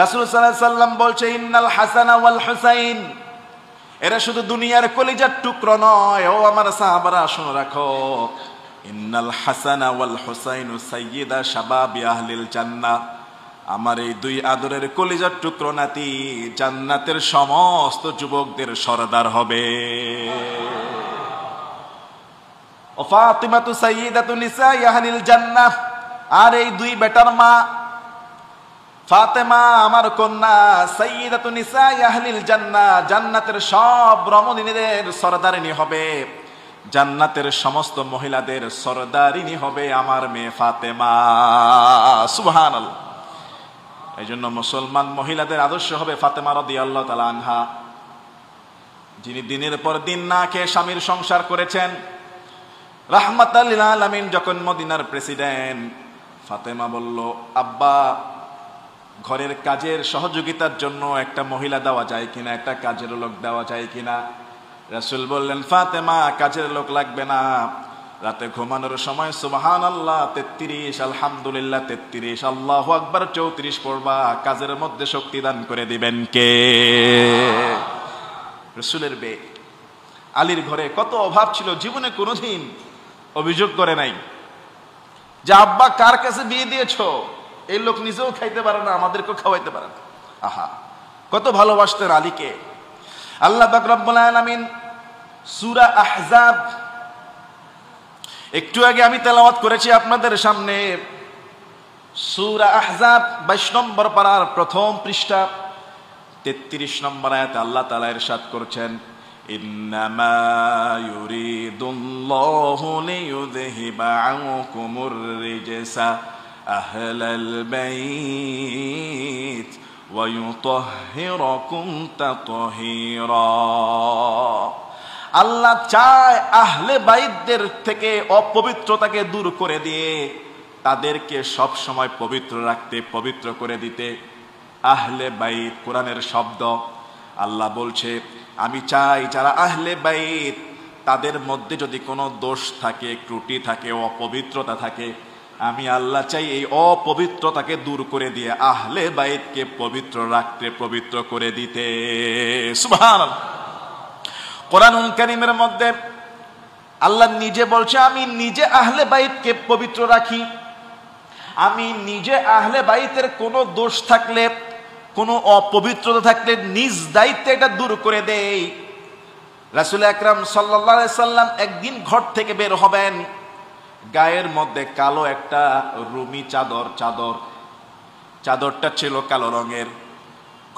রাসূল সাল্লাল্লাহু আলাইহি ওয়াসাল্লাম বলছে, ইন্নাল হাসানা ওয়াল হুসাইন, এরা শুধু দুনিয়ার কলিজার টুকরো নয়। ও আমার সাহাবারা শুনে রাখো, ইন্নাল হাসানা ওয়াল হুসাইনু সাইয়্যিদা শাবাবি আহলিল জান্নাহ, আমার এই দুই আদরের কলিজার টুকরো নাতি জান্নাতের সমস্ত যুবকদের সরদার হবে। ও ফাতিমাতু সাইয়্যিদাতু নিসাই আহলিল জান্নাহ, আর এই দুই বেটার মা ফাতেমা আমার কন্যা সাইয়্যিদাতু নিসাই আহলিল জান্নাহ, জান্নাতের সব রমণীদের সরদারিনী হবে, জান্নাতের সমস্ত মহিলাদের সরদারিনী হবে আমার মেয়ে ফাতেমা। সুবহানাল্লাহ। এই জন্য মুসলমান মহিলাদের আদর্শ হবে ফাতেমা রাদিয়াল্লাহু তাআলা আনহা, যিনি দিনের পর দিন না খেয়ে স্বামীর সংসার করেছেন। রাহমাতাল লিল আলামিন যখন মদিনার প্রেসিডেন্ট, ফাতেমা বলল, আব্বা ঘরের কাজের সহযোগিতার জন্য একটা মহিলা দেওয়া যায় কিনা, একটা কাজের লোক দেওয়া যায় কিনা। রাসূল বললেন, ফাতেমা কাজের লোক লাগবে না, রাতে ঘুমানোর সময় সুবহানাল্লাহ 33, আলহামদুলিল্লাহ 33, আল্লাহু আকবার 34 পড়বা, কাজের মধ্যে শক্তি দান করে দিবেন কে? রাসূলের বে আলীর ঘরে কত অভাব ছিল, জীবনে কোনোদিন অভিযোগ করে নাই যে আব্বা কার কাছে বিয়ে দিয়েছো, এই লোক নিজেও খাইতে পারে না, আমাদেরকেও খাওয়াইতে পারে না। আহা, কত ভালোবাসতেন আলীকে। আল্লাহ পাক রব্বুল আলামিন সূরা আহজাব, একটু আগে আমি তেলাওয়াত করেছি আপনাদের সামনে, সূরা আহজাব 22 নম্বর পারার প্রথম পৃষ্ঠা 33 নম্বর আয়াতে আল্লাহ তাআলা ইরশাদ করেছেন, ইন্নামা ইউরিদুল্লাহু লিইউযহিবা আনকুমুর রিজসা আহলাল বাইত ওয়া ইউতাহহিরাকুম তাতহীরা। আল্লাহ চায় আহলে বাইতদের থেকে অপবিত্রতাকে দূর করে দিয়ে তাদেরকে সব সময় পবিত্র রাখতে, পবিত্র করে দিতে। আহলে বাইত কোরআনের শব্দ। আল্লাহ বলছে, আমি চাই যারা আহলে বাইত তাদের মধ্যে যদি কোনো দোষ থাকে, ত্রুটি থাকে, অপবিত্রতা থাকে, আমি আল্লাহ চাই এই অপবিত্রতাকে দূর করে দিয়ে আহলে বাইতকে পবিত্র রাখতে, পবিত্র করে দিতে। সুবহানাল্লাহ। কোরআনুল কারীমের মধ্যে আল্লাহ নিজে বলছে, আমি নিজে আহলে বাইতকে পবিত্র রাখি, আমি নিজে আহলে বাইতের কোনো দোষ থাকলে, কোনো অপবিত্রতা থাকলে নিজ দায়িত্বে এটা দূর করে দেই। রাসূল আকরাম সাল্লাল্লাহু আলাইহি সাল্লাম একদিন ঘর থেকে বের হবেন, গায়ের মধ্যে কালো একটা রুমি চাদরটা ছিল কালো রঙের।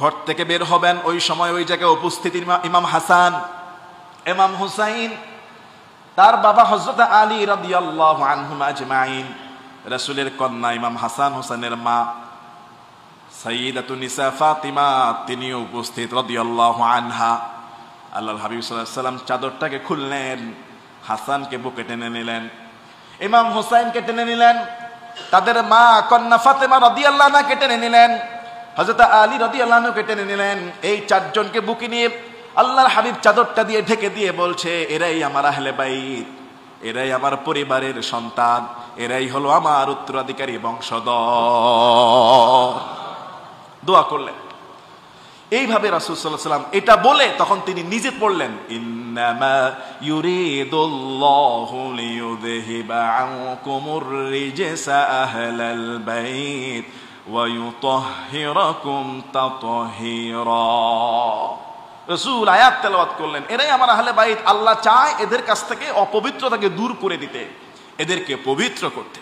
ঘর থেকে বের হবেন, ওই সময় ওই জায়গায় উপস্থিত ইমাম হাসান, ইমাম হুসাইন, তার বাবা হযরত আলী রাদিয়াল্লাহু আনহুম আজমাইন, রাসূলের কন্যা ইমাম হাসান হুসাইনের মা সাইয়্যিদাতুন নিসা ফাতিমা, তিনিও উপস্থিত রাদিয়াল্লাহু আনহা। আল্লাহর হাবিব সাল্লাল্লাহু আলাইহি সাল্লাম চাদরটাকে খুললেন, হাসানকে বুকে টেনে নিলেন, ইমাম হুসাইনকে টেনে নিলেন, তাদের মা কন্যা ফাতেমা রাদিয়াল্লাহু আনহাকে টেনে নিলেন, হযরত আলী রাদিয়াল্লাহু আনহুকে টেনে নিলেন। এই চারজনকে বুকে নিয়ে আল্লাহর হাবিব চাদরটা দিয়ে ঢেকে দিয়ে বলছে, এরাই আমার আহলে বাইত, এরাই আমার পরিবারের সন্তান, এরাই হলো আমার উত্তরাধিকারী বংশধর। দোয়া করলেন। এইভাবে রাসূল সাল্লাল্লাহু আলাইহি সাল্লাম এটা বলে তখন তিনি নিজে পড়লেন, ইন্নামা ইউরিদুল্লাহু লিইউযহিবা আনকুমুর রিজসা আহলাল বাইত ওয়া ইউতাহহিরাকুম তাতহীরা। রাসূল আয়াত তেলাওয়াত করলেন, এরাই আমার আহলে বাইত, আল্লাহ চায় এদের কাছ থেকে অপবিত্রতাকে দূর করে দিতে, এদেরকে পবিত্র করতে।